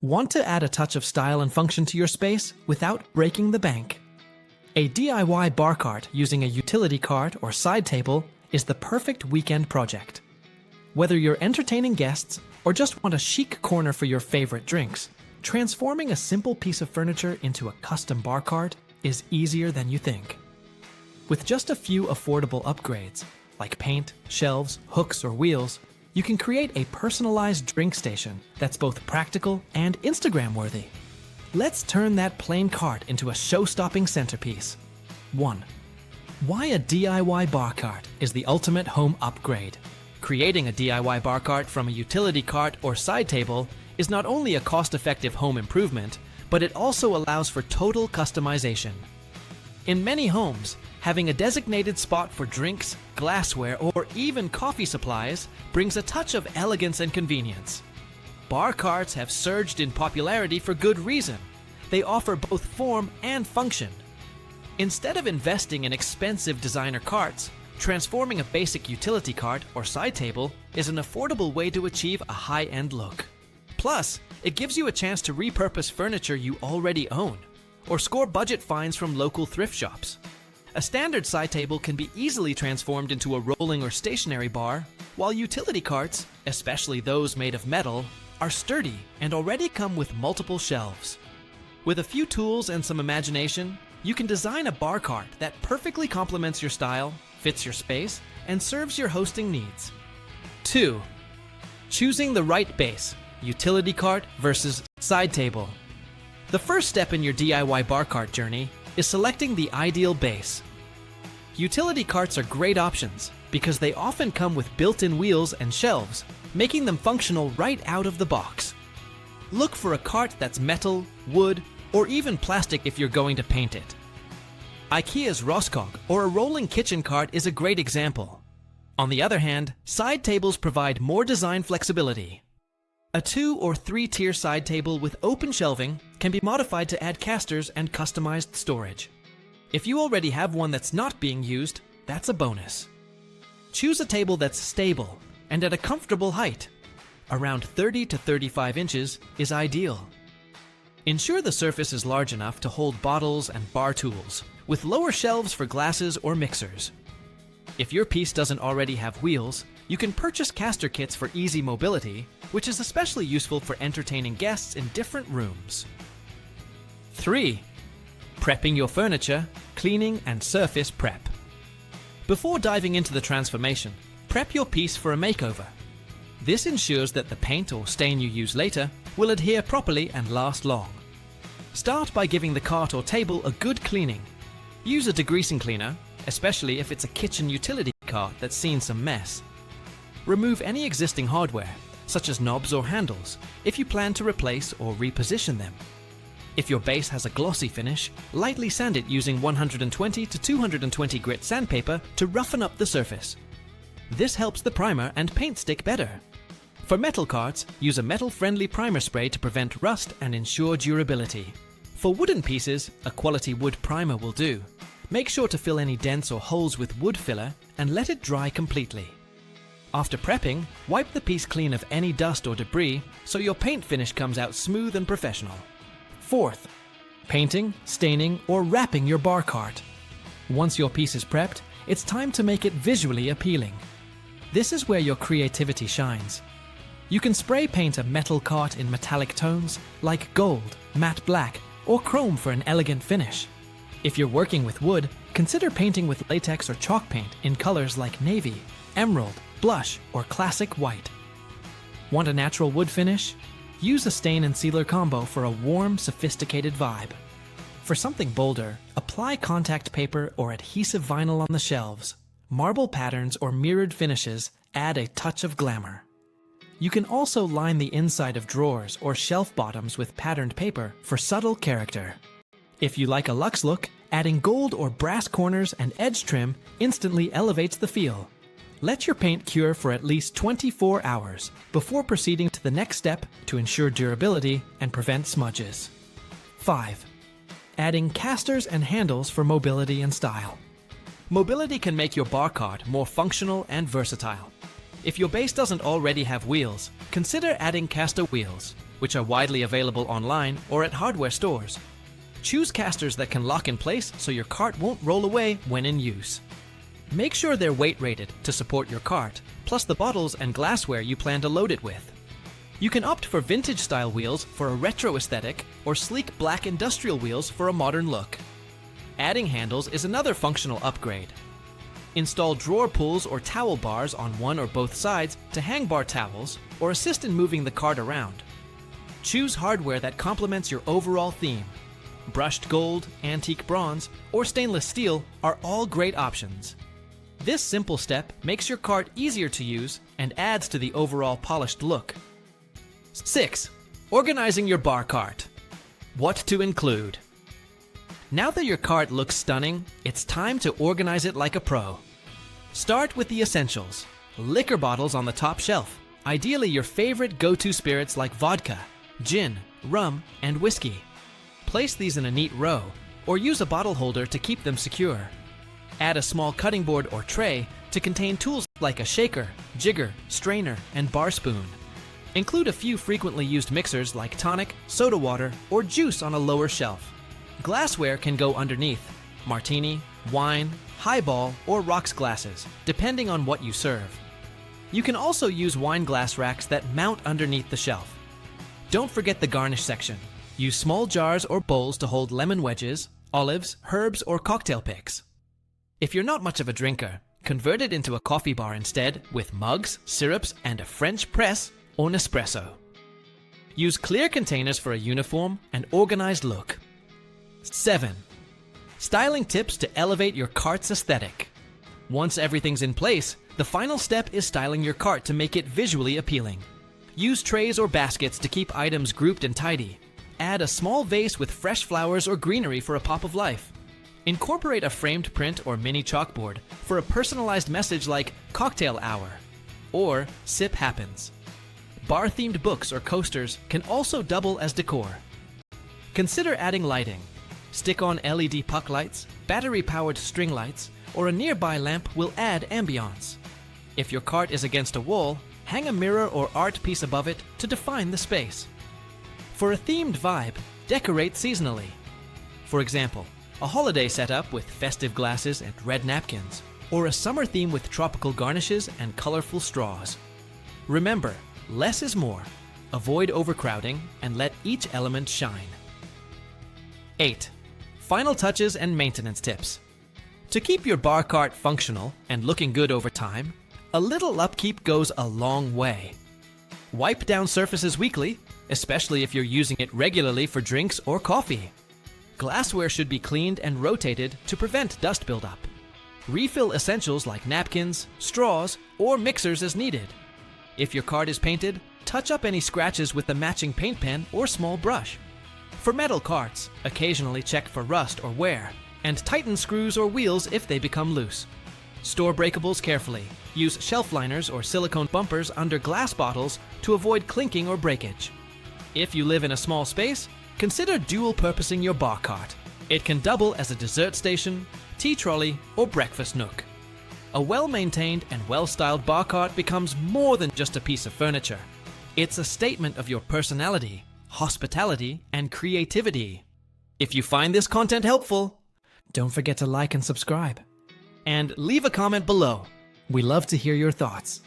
Want to add a touch of style and function to your space without breaking the bank? A DIY bar cart using a utility cart or side table is the perfect weekend project. Whether you're entertaining guests or just want a chic corner for your favorite drinks, transforming a simple piece of furniture into a custom bar cart is easier than you think. With just a few affordable upgrades, like paint, shelves, hooks, or wheels, you can create a personalized drink station that's both practical and Instagram-worthy. Let's turn that plain cart into a show-stopping centerpiece. 1. Why a DIY bar cart is the ultimate home upgrade. Creating a DIY bar cart from a utility cart or side table is not only a cost-effective home improvement, but it also allows for total customization. In many homes, having a designated spot for drinks, glassware, or even coffee supplies brings a touch of elegance and convenience. Bar carts have surged in popularity for good reason. They offer both form and function. Instead of investing in expensive designer carts, transforming a basic utility cart or side table is an affordable way to achieve a high-end look. Plus, it gives you a chance to repurpose furniture you already own, or score budget finds from local thrift shops. A standard side table can be easily transformed into a rolling or stationary bar, while utility carts, especially those made of metal, are sturdy and already come with multiple shelves. With a few tools and some imagination, you can design a bar cart that perfectly complements your style, fits your space, and serves your hosting needs. 2. Choosing the right base, utility cart versus side table. The first step in your DIY bar cart journey is selecting the ideal base. Utility carts are great options because they often come with built-in wheels and shelves, making them functional right out of the box. Look for a cart that's metal, wood, or even plastic if you're going to paint it. IKEA's Roskog or a rolling kitchen cart is a great example. On the other hand, side tables provide more design flexibility. A 2- or 3-tier side table with open shelving can be modified to add casters and customized storage. If you already have one that's not being used, that's a bonus. Choose a table that's stable and at a comfortable height. Around 30 to 35 inches is ideal. Ensure the surface is large enough to hold bottles and bar tools, with lower shelves for glasses or mixers. If your piece doesn't already have wheels, you can purchase caster kits for easy mobility, which is especially useful for entertaining guests in different rooms. 3. Prepping your furniture, cleaning and surface prep. Before diving into the transformation, prep your piece for a makeover. This ensures that the paint or stain you use later will adhere properly and last long. Start by giving the cart or table a good cleaning. Use a degreasing cleaner, especially if it's a kitchen utility cart that's seen some mess. Remove any existing hardware, such as knobs or handles, if you plan to replace or reposition them. If your base has a glossy finish, lightly sand it using 120 to 220 grit sandpaper to roughen up the surface. This helps the primer and paint stick better. For metal carts, use a metal-friendly primer spray to prevent rust and ensure durability. For wooden pieces, a quality wood primer will do. Make sure to fill any dents or holes with wood filler and let it dry completely. After prepping, wipe the piece clean of any dust or debris so your paint finish comes out smooth and professional. 4th, painting, staining, or wrapping your bar cart. Once your piece is prepped, it's time to make it visually appealing. This is where your creativity shines. You can spray paint a metal cart in metallic tones like gold, matte black, or chrome for an elegant finish. If you're working with wood, consider painting with latex or chalk paint in colors like navy, emerald, blush, or classic white. Want a natural wood finish? Use a stain and sealer combo for a warm, sophisticated vibe. For something bolder, apply contact paper or adhesive vinyl on the shelves. Marble patterns or mirrored finishes add a touch of glamour. You can also line the inside of drawers or shelf bottoms with patterned paper for subtle character. If you like a luxe look, adding gold or brass corners and edge trim instantly elevates the feel. Let your paint cure for at least 24 hours before proceeding to the next step to ensure durability and prevent smudges. 5. Adding casters and handles for mobility and style. Mobility can make your bar cart more functional and versatile. If your base doesn't already have wheels, consider adding caster wheels. which are widely available online or at hardware stores. Choose casters that can lock in place so your cart won't roll away when in use. Make sure they're weight rated to support your cart, plus the bottles and glassware you plan to load it with. You can opt for vintage style wheels for a retro aesthetic or sleek black industrial wheels for a modern look. Adding handles is another functional upgrade. Install drawer pulls or towel bars on one or both sides to hang bar towels or assist in moving the cart around. Choose hardware that complements your overall theme. Brushed gold, antique bronze, or stainless steel are all great options. This simple step makes your cart easier to use and adds to the overall polished look. 6. Organizing your bar cart. What to include? Now that your cart looks stunning, it's time to organize it like a pro. Start with the essentials. Liquor bottles on the top shelf. Ideally your favorite go-to spirits like vodka, gin, rum, and whiskey. Place these in a neat row, or use a bottle holder to keep them secure. Add a small cutting board or tray to contain tools like a shaker, jigger, strainer, and bar spoon. Include a few frequently used mixers like tonic, soda water, or juice on a lower shelf. Glassware can go underneath: martini, wine, highball, or rocks glasses, depending on what you serve. You can also use wine glass racks that mount underneath the shelf. Don't forget the garnish section. Use small jars or bowls to hold lemon wedges, olives, herbs, or cocktail picks. If you're not much of a drinker, convert it into a coffee bar instead with mugs, syrups, and a French press or Nespresso. Use clear containers for a uniform and organized look. 7. Styling tips to elevate your cart's aesthetic. Once everything's in place, the final step is styling your cart to make it visually appealing. Use trays or baskets to keep items grouped and tidy. Add a small vase with fresh flowers or greenery for a pop of life. Incorporate a framed print or mini chalkboard for a personalized message like cocktail hour or sip happens. Bar-themed books or coasters can also double as decor. Consider adding lighting. Stick-on LED puck lights, battery-powered string lights, or a nearby lamp will add ambiance. If your cart is against a wall, hang a mirror or art piece above it to define the space. For a themed vibe, decorate seasonally. For example, a holiday setup with festive glasses and red napkins, or a summer theme with tropical garnishes and colorful straws. Remember, less is more. Avoid overcrowding and let each element shine. 8. Final touches and maintenance tips. To keep your bar cart functional and looking good over time, a little upkeep goes a long way. Wipe down surfaces weekly, especially if you're using it regularly for drinks or coffee. Glassware should be cleaned and rotated to prevent dust buildup. Refill essentials like napkins, straws, or mixers as needed. If your cart is painted, touch up any scratches with a matching paint pen or small brush. For metal carts, occasionally check for rust or wear, and tighten screws or wheels if they become loose. Store breakables carefully. Use shelf liners or silicone bumpers under glass bottles to avoid clinking or breakage. If you live in a small space, consider dual-purposing your bar cart. It can double as a dessert station, tea trolley, or breakfast nook. A well-maintained and well-styled bar cart becomes more than just a piece of furniture. It's a statement of your personality, hospitality, and creativity. If you find this content helpful, don't forget to like and subscribe. And leave a comment below. We love to hear your thoughts.